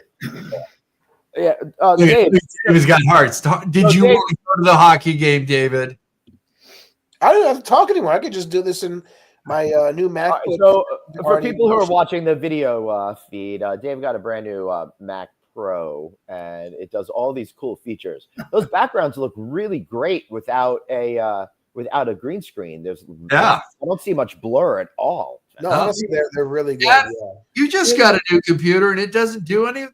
Yeah. Dave, he's got hearts. Did you want to go to the hockey game, David? I don't have to talk anymore. I could just do this in my new MacBook. So for people who are watching the video feed, Dave got a brand new Mac Pro, and it does all these cool features. Those backgrounds look really great without a green screen. I don't see much blur at all. No, honestly, they're really good. Yeah. You just got a new computer and it doesn't do anything.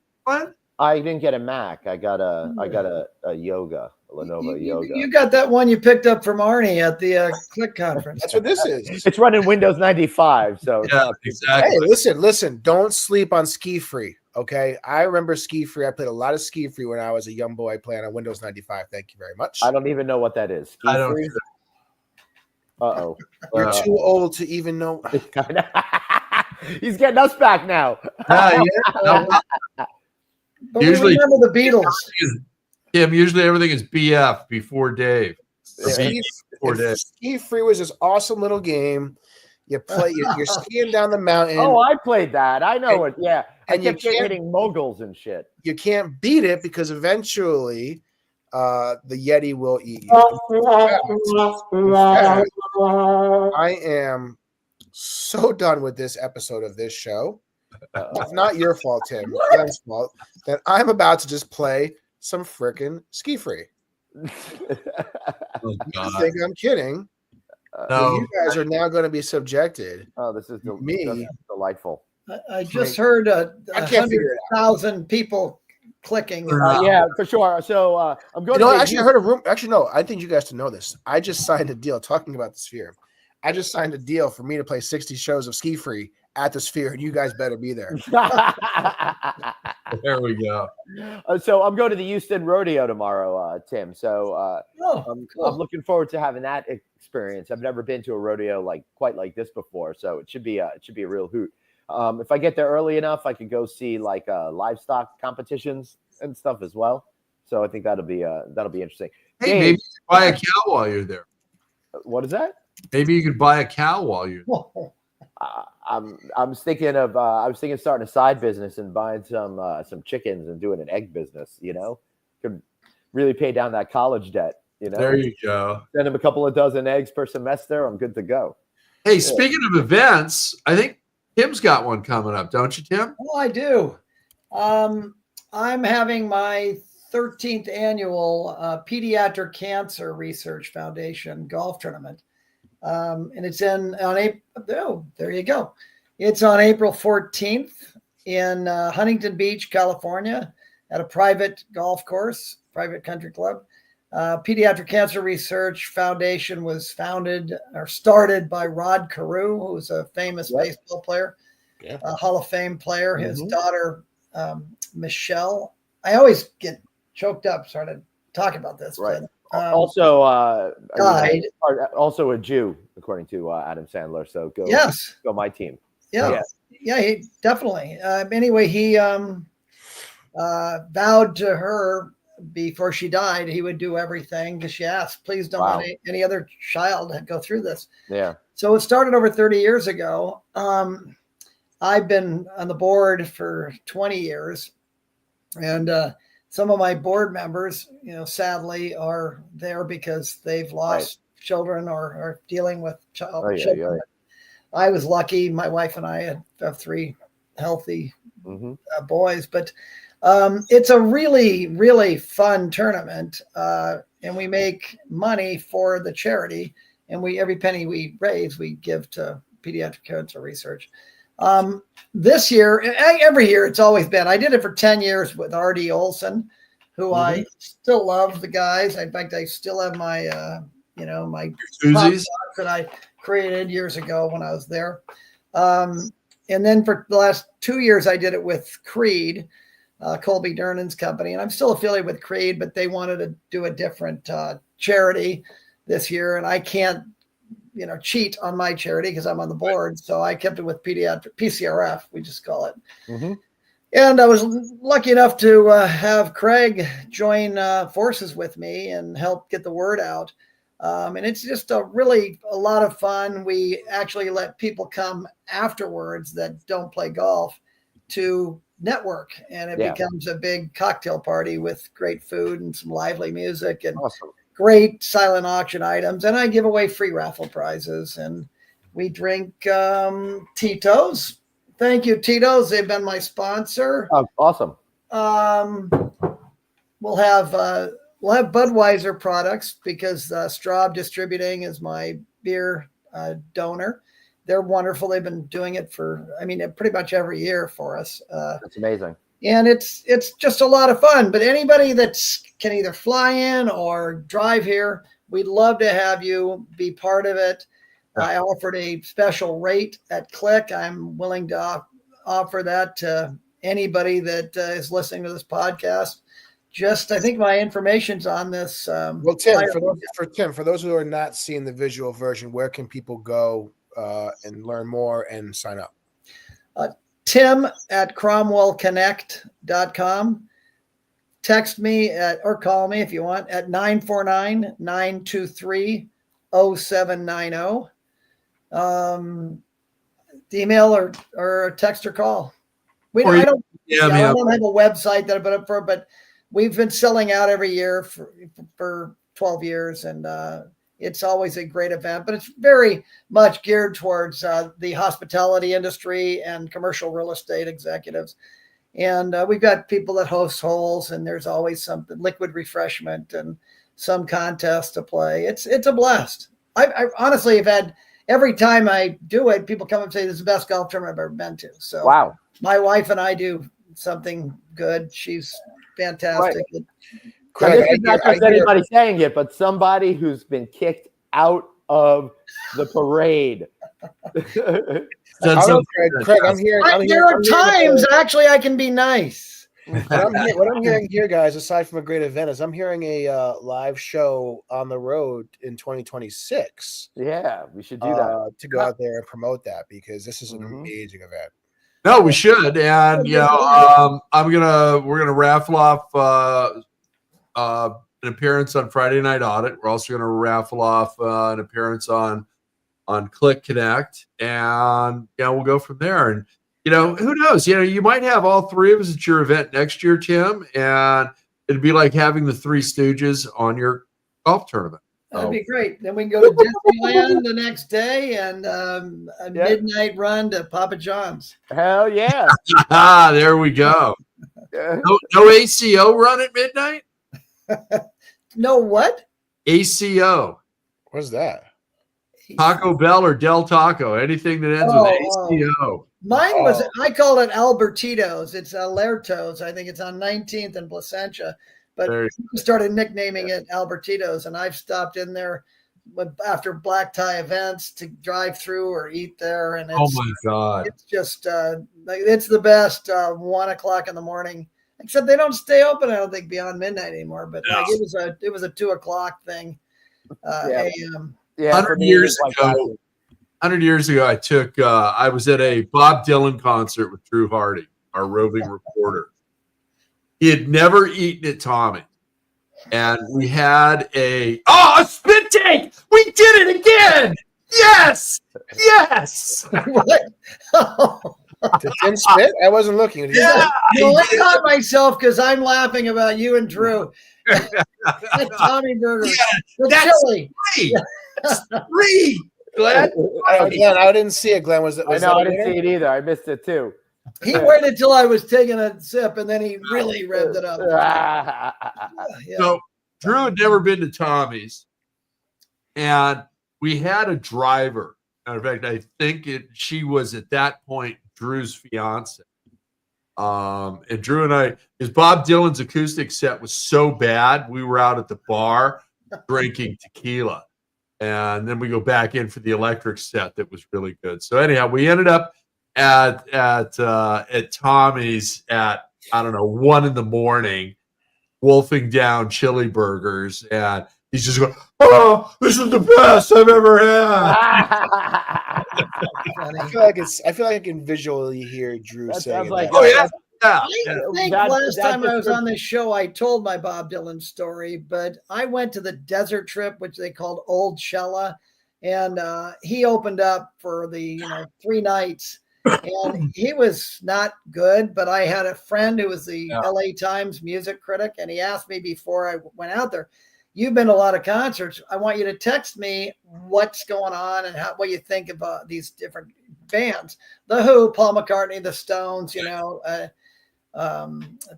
I didn't get a Mac. I got a Yoga, a Lenovo Yoga. You got that one you picked up from Arnie at the Click conference. That's what this is. It's running Windows 95. So yeah, exactly. Hey, listen. Don't sleep on Ski Free. Okay, I remember Ski Free. I played a lot of Ski Free when I was a young boy playing on Windows 95. Thank you very much. I don't even know what that is. I don't. Uh-oh. You're too old to even know. He's getting us back now. But usually remember the Beatles. Kim, usually everything is BF before Dave. Ski Free was this awesome little game. You play. You're skiing down the mountain. Oh, I played that. I know it. Yeah, I and you kept can't- hitting moguls and shit. You can't beat it because eventually the Yeti will eat you. In fact, I am so done with this episode of this show. It's not your fault, Tim. It's Glenn's fault that I'm about to just play some frickin' Ski Free. Oh, You God. think I'm kidding? No. You guys are now going to be subjected. Oh, this is Me. delightful. I just heard I can't figure it out. 100,000 people clicking. Yeah, for sure. So I'm going You know, to actually, I heard a room. Actually, no, I think you guys to know this. I just signed a deal talking about the Sphere. I just signed a deal for me to play 60 shows of Ski Free at the Sphere, and you guys better be there. There we go. So I'm going to the Houston Rodeo tomorrow, Tim. So Oh, cool. I'm looking forward to having that experience. I've never been to a rodeo quite like this before, so it should be a real hoot. If I get there early enough, I could go see like livestock competitions and stuff as well. So I think that'll be interesting. Hey, Dave, maybe you could buy a cow while you're there. what is that? Maybe you could buy a cow while you're there. Whoa. I'm thinking of I was thinking of starting a side business and buying some chickens and doing an egg business. You know, could really pay down that college debt. You know, There you go. send them a couple of dozen eggs per semester. I'm good to go. Hey, speaking of events, I think Tim's got one coming up, don't you, Tim? Oh, I do. I'm having my 13th annual Pediatric Cancer Research Foundation golf tournament. And it's on April. Oh, there you go. It's on April 14th in Huntington Beach, California, at a private golf course, private country club. Pediatric Cancer Research Foundation was started by Rod Carew, who's a famous baseball player, a Hall of Fame player. His daughter, Michelle. I always get choked up starting to talk about this. Right. But, also died. Also a Jew, according to Adam Sandler. So go my team. Yeah, he definitely. Anyway, he vowed to her before she died he would do everything because she asked, please don't let any other child go through this. Yeah. So it started over 30 years ago. I've been on the board for 20 years, and some of my board members, sadly, are there because they've lost children or are dealing with children. Yeah. I was lucky. My wife and I have 3 healthy boys, but it's a really, really fun tournament, and we make money for the charity. And every penny we raise, we give to Pediatric Cancer Research. This year, every year, it's always been. I did it for 10 years with R.D. Olson, who I still love the guys. In fact, I still have my, my Uzis that I created years ago when I was there. And then for the last 2 years, I did it with Creed, Colby Durnan's company. And I'm still affiliated with Creed, but they wanted to do a different charity this year. And I can't, cheat on my charity because I'm on the board. So I kept it with Pediatric PCRF, we just call it. And I was lucky enough to have Craig join forces with me and help get the word out. And it's just a lot of fun. We actually let people come afterwards that don't play golf to network, and it becomes a big cocktail party with great food and some lively music and great silent auction items. And I give away free raffle prizes, and we drink Tito's. Thank you, Tito's. They've been my sponsor. Oh, awesome. We'll have Budweiser products because Straub Distributing is my beer donor. They're wonderful. They've been doing it for, pretty much every year for us. That's amazing. And it's just a lot of fun. But anybody that can either fly in or drive here, we'd love to have you be part of it. I offered a special rate at Click. I'm willing to offer that to anybody that is listening to this podcast. I think my information's on this. Well, Tim, for those who are not seeing the visual version, where can people go and learn more and sign up? Tim at cromwellconnect.com. Text me or call me if you want at 949-923-0790. email or text or call. I don't have a website that I put up for, but we've been selling out every year for 12 years, and it's always a great event. But it's very much geared towards the hospitality industry and commercial real estate executives. And we've got people that host holes, and there's always something, liquid refreshment and some contest to play. It's a blast. I honestly have had, every time I do it, people come and say, this is the best golf tournament I've ever been to. So wow. My wife and I do something good. She's fantastic. Right. This is not just anybody saying it, but somebody who's been kicked out of the parade. Craig, I'm here. There are times actually I can be nice. What I'm hearing here, guys, aside from a great event, is I'm hearing a live show on the road in 2026. Yeah, we should do that to go out there and promote that, because this is an amazing event. No, we should, and we're gonna raffle off an appearance on Friday Night Audit. We're also gonna raffle off an appearance on Click Connect, and we'll go from there. And who knows? You might have all three of us at your event next year, Tim, and it'd be like having the Three Stooges on your golf tournament. That'd be great. Then we can go to Disneyland the next day and a midnight run to Papa John's. Hell yeah. There we go. No ACO run at midnight? No what? ACO. What's that? Taco Bell or Del Taco. Anything that ends with ACO. Mine was, I call it Albertito's. It's Alertos. I think it's on 19th and Placentia. But we started nicknaming it Albertito's, and I've stopped in there after black tie events to drive through or eat there. And oh my God, it's just it's the best. 1 o'clock in the morning, except they don't stay open, I don't think, beyond midnight anymore. But it was a 2 o'clock thing. AM. Yeah, 100 years ago, I was at a Bob Dylan concert with Drew Hardy, our roving reporter. He had never eaten at Tommy. And we had a spit take. We did it again. Yes. What? Did Tim spit? I wasn't looking. Yeah. I caught myself because I'm laughing about you and Drew. That Tommy burger. Yeah, that's chili. Three. Glenn. Glenn, I didn't see it. Glenn, I didn't see it either. I missed it too. He waited until I was taking a sip, and then he really revved it up. So Drew had never been to Tommy's, and we had a driver. In fact, I think she was at that point Drew's fiance. And Drew and I, because Bob Dylan's acoustic set was so bad, we were out at the bar drinking tequila, and then we go back in for the electric set that was really good. So anyhow, we ended up at Tommy's at 1 a.m, wolfing down chili burgers, and he's just going, "Oh, this is the best I've ever had." I feel like I can visually hear Drew saying like, that. I think last time I was on this show, I told my Bob Dylan story, but I went to the desert trip, which they called Old Shella, and he opened up for the 3 nights. And he was not good, but I had a friend who was the LA Times music critic, and he asked me before I went out there, "You've been to a lot of concerts. I want you to text me what's going on and what you think about these different bands. The Who, Paul McCartney, the Stones,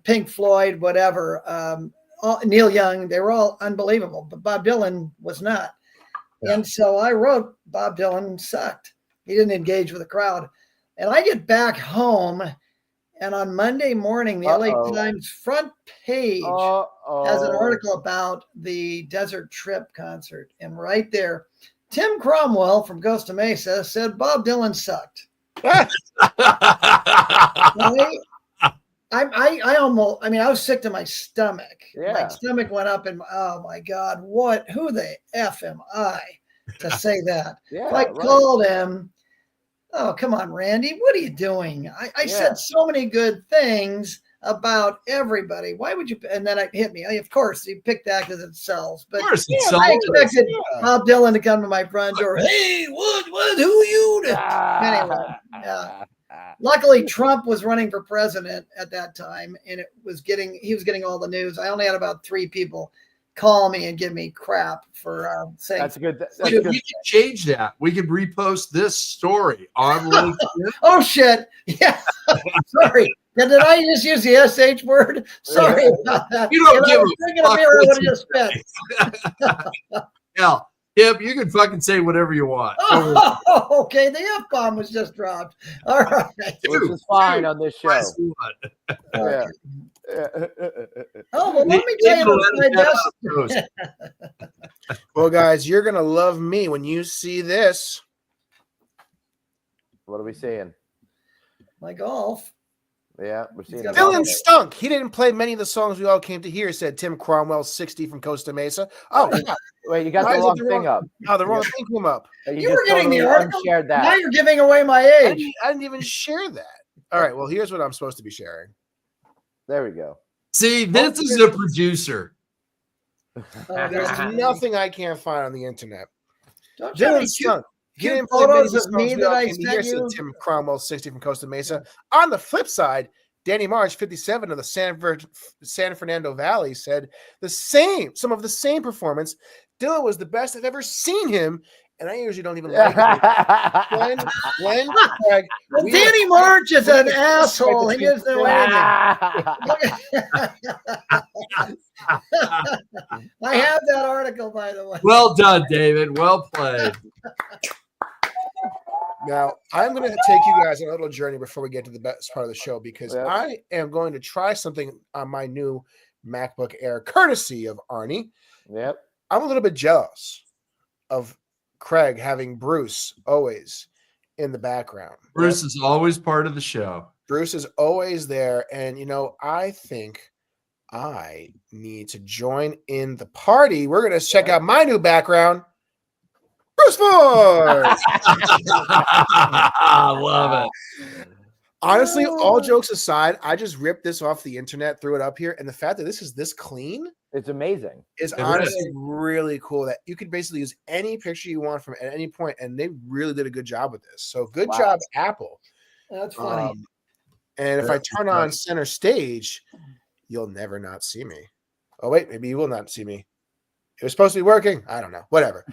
Pink Floyd, whatever. Neil Young, they were all unbelievable, but Bob Dylan was not." Yeah. And so I wrote, Bob Dylan sucked. He didn't engage with the crowd. And I get back home, and on Monday morning, the LA Times front page has an article about the Desert Trip concert. And right there, Tim Cromwell from Costa Mesa said Bob Dylan sucked. I was sick to my stomach. Yeah. My stomach went up, and oh my God, who the F am I to say that? Yeah, I called him. Oh, come on, Randy. What are you doing? I said so many good things about everybody. Why would you? And then it hit me. Of course, you picked that because it sells. But I expected Bob Dylan to come to my front door. "Hey, what? Who are anyway, yeah. Luckily, Trump was running for president at that time, and he was getting all the news. I only had about 3 people call me and give me crap for saying That's good. We can change that. We could repost this story on LinkedIn. Oh shit! Yeah, sorry. Did I just use the SH word? Sorry about that. You don't give a fuck. I would have just spit. Hell, Kip, you can fucking say whatever you want. Oh, okay. The F-bomb was just dropped. All right. Which is fine on this show. Okay. Yeah. Oh, well, let me tell you about my best. Well, guys, you're going to love me when you see this. What are we seeing? My golf. Yeah, we're seeing Dylan stunk. He didn't play many of the songs we all came to hear, said Tim Cromwell, 60 from Costa Mesa. Oh, yeah. Wait, you got the wrong thing up. Oh, the wrong thing came up. You were getting the article. Shared that. Now you're giving away my age. I didn't even share that. All right, well, here's what I'm supposed to be sharing. There we go. See, this is a producer. There's nothing I can't find on the internet. Don't Dylan stunk. He didn't play photos many of me that I sent sent you. Tim Cromwell, 60 from Costa Mesa. On the flip side, Danny March, 57 of the San Fernando Valley, said some of the same performance. Dylan was the best I've ever seen him, and I usually don't even like him. Glenn, Craig, well, Danny March is an asshole. He doesn't know anything. I have that article, by the way. Well done, David. Well played. Now, I'm going to take you guys on a little journey before we get to the best part of the show, because I am going to try something on my new MacBook Air, courtesy of Arnie. Yep. I'm a little bit jealous of Craig having Bruce always in the background. Bruce is always part of the show. Bruce is always there. And, I think I need to join in the party. We're going to check out my new background. Bruce Ford! I love it. Honestly, all jokes aside, I just ripped this off the internet, threw it up here, and the fact that this is this clean It's amazing. is honestly really cool. That you could basically use any picture you want from at any point, and they really did a good job with this. So good job, Apple. That's funny. And if I turn on center stage, you'll never not see me. Oh wait, maybe you will not see me. It was supposed to be working. I don't know. Whatever.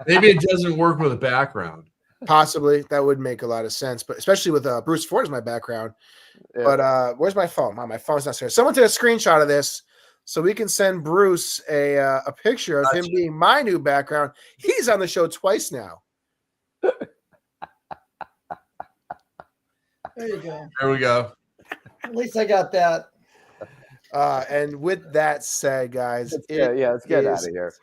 Maybe it doesn't work with a background. Possibly. That would make a lot of sense, but especially with Bruce Ford as my background. Yeah. But where's my phone? My phone's not here. Someone take a screenshot of this so we can send Bruce a picture of him being my new background. He's on the show twice now. There you go. There we go. At least I got that. And with that said, guys, let's get out of here.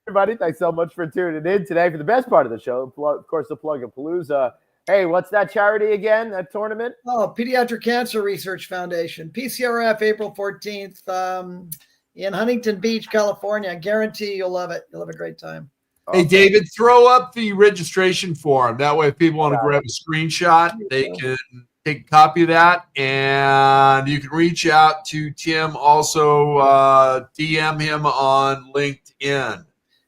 Everybody, thanks so much for tuning in today for the best part of the show. Of course, the Plug and Palooza. Hey, what's that charity again? That tournament? Oh, Pediatric Cancer Research Foundation, PCRF, April 14th, in Huntington Beach, California. I guarantee you'll love it. You'll have a great time. Hey, David, throw up the registration form. That way, if people want to grab a screenshot, they can take a copy of that. And you can reach out to Tim. Also, DM him on LinkedIn.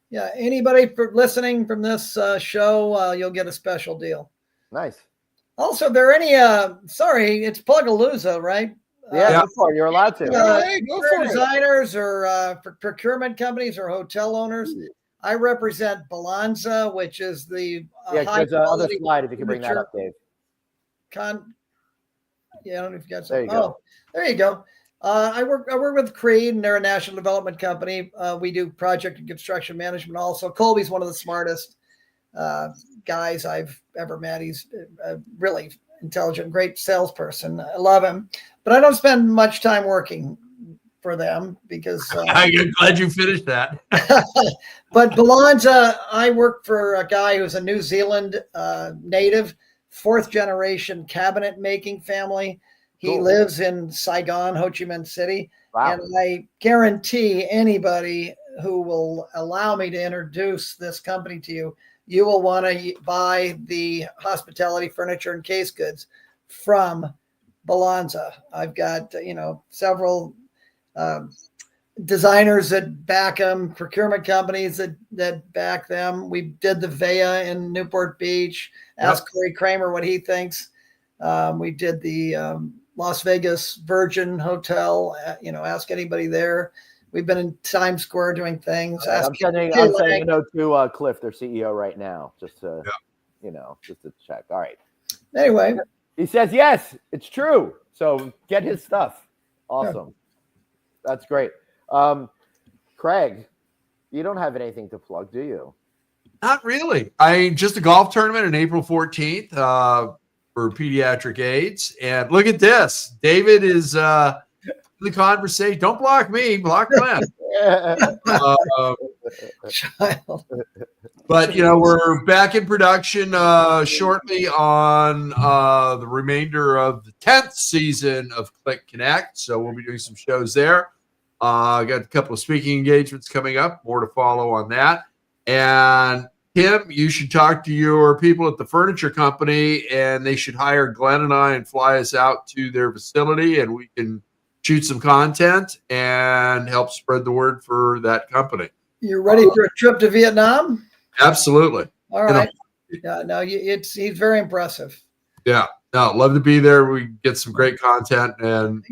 Yeah, anybody listening from this show, you'll get a special deal. Nice. Also, if there are any, sorry, it's Plugalooza, right? Yeah, you're allowed to. Go for designers or procurement companies or hotel owners. I represent Balanza, which is the there's another slide if you can bring that up, Dave. Yeah, I don't know if you guys. There you go. There you go. I work with Creed, and they're a national development company. We do project and construction management. Also, Colby's one of the smartest guys I've ever met. He's a really intelligent, great salesperson. I love him, but I don't spend much time working for them because I'm glad you finished that. But Balanza, I work for a guy who's a New Zealand native, 4th generation cabinet making family. He lives in Saigon, Ho Chi Minh City. Wow. And I guarantee anybody who will allow me to introduce this company to you, you will want to buy the hospitality furniture and case goods from Balanza. I've got, several designers that back them, procurement companies that back them. We did the Vea in Newport Beach. Ask Corey Kramer what he thinks. We did the Las Vegas Virgin Hotel. Ask anybody there. We've been in Times Square doing things. Right, I'm sending a note to Cliff, their CEO, right now, just to just to check. All right. Anyway, he says yes, it's true. So get his stuff. Awesome. Yeah. That's great. Craig, you don't have anything to plug, do you? Not really. Just a golf tournament on April 14th for pediatric AIDS. And look at this. David is in the conversation. Don't block me, block Glenn. Child. But, we're back in production shortly on the remainder of the 10th season of Click Connect. So we'll be doing some shows there. Got a couple of speaking engagements coming up. More to follow on that. And Tim, you should talk to your people at the furniture company, and they should hire Glenn and I and fly us out to their facility, and we can shoot some content and help spread the word for that company. You're ready for a trip to Vietnam? Absolutely. All right. Yeah, no, he's very impressive. Yeah. No, love to be there. We get some great content and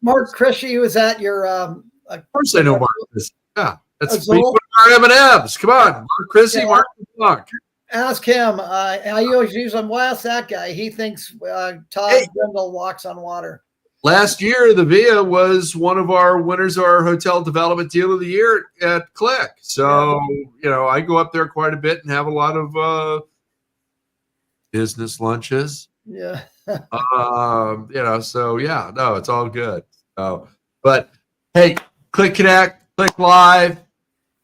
Mark Krishy was at your. Of course, I know Mark. Yeah, that's our M&Ms. Come on, Mark Krishy, Mark LeBlanc. Ask him. I use him. Well, ask that guy. He thinks Todd Brindle walks on water. Last year, the Via was one of our winners of our hotel development deal of the year at Click. So, I go up there quite a bit and have a lot of business lunches. Yeah. So yeah, no, it's all good. But hey, Click Connect, Click Live.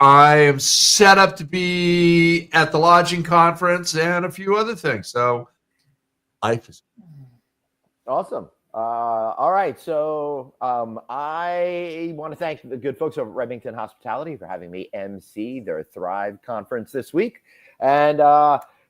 I am set up to be at the lodging conference and a few other things. So life is awesome. All right. So I want to thank the good folks over at Remington Hospitality for having me MC their Thrive conference this week. And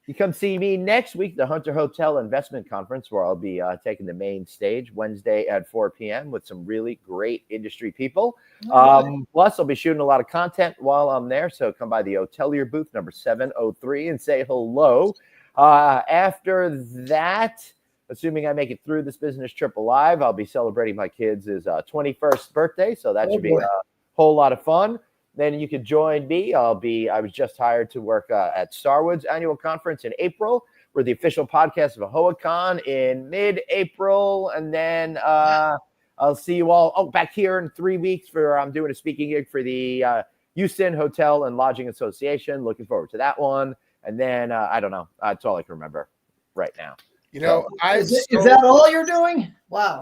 you come see me next week, the Hunter Hotel Investment Conference, where I'll be taking the main stage Wednesday at 4 p.m. with some really great industry people. Plus, I'll be shooting a lot of content while I'm there. So come by the Hotelier booth, number 703, and say hello. After that, assuming I make it through this business trip alive, I'll be celebrating my kids' 21st birthday. So that should be a whole lot of fun. Then you can join me. I was just hired to work at Starwood's annual conference in April. We're the official podcast of AhoaCon in mid-April. And then I'll see you all back here in 3 weeks I'm doing a speaking gig for the Houston Hotel and Lodging Association. Looking forward to that one. And then I don't know. That's all I can remember right now. Is that all you're doing? Wow.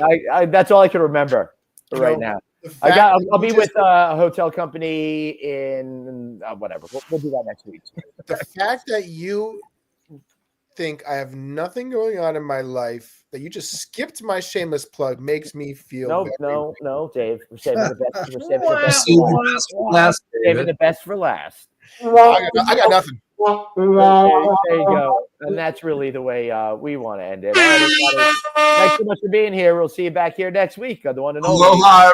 That's all I can remember right now. I'll be with a hotel company in whatever. We'll do that next week. The fact that you think I have nothing going on in my life, that you just skipped my shameless plug, makes me feel No, Dave. We're saving the best. We're saving the best for last. I got nothing. There you go. And that's really the way we want to end it. All right, thanks so much for being here. We'll see you back here next week on the one and only. Aloha,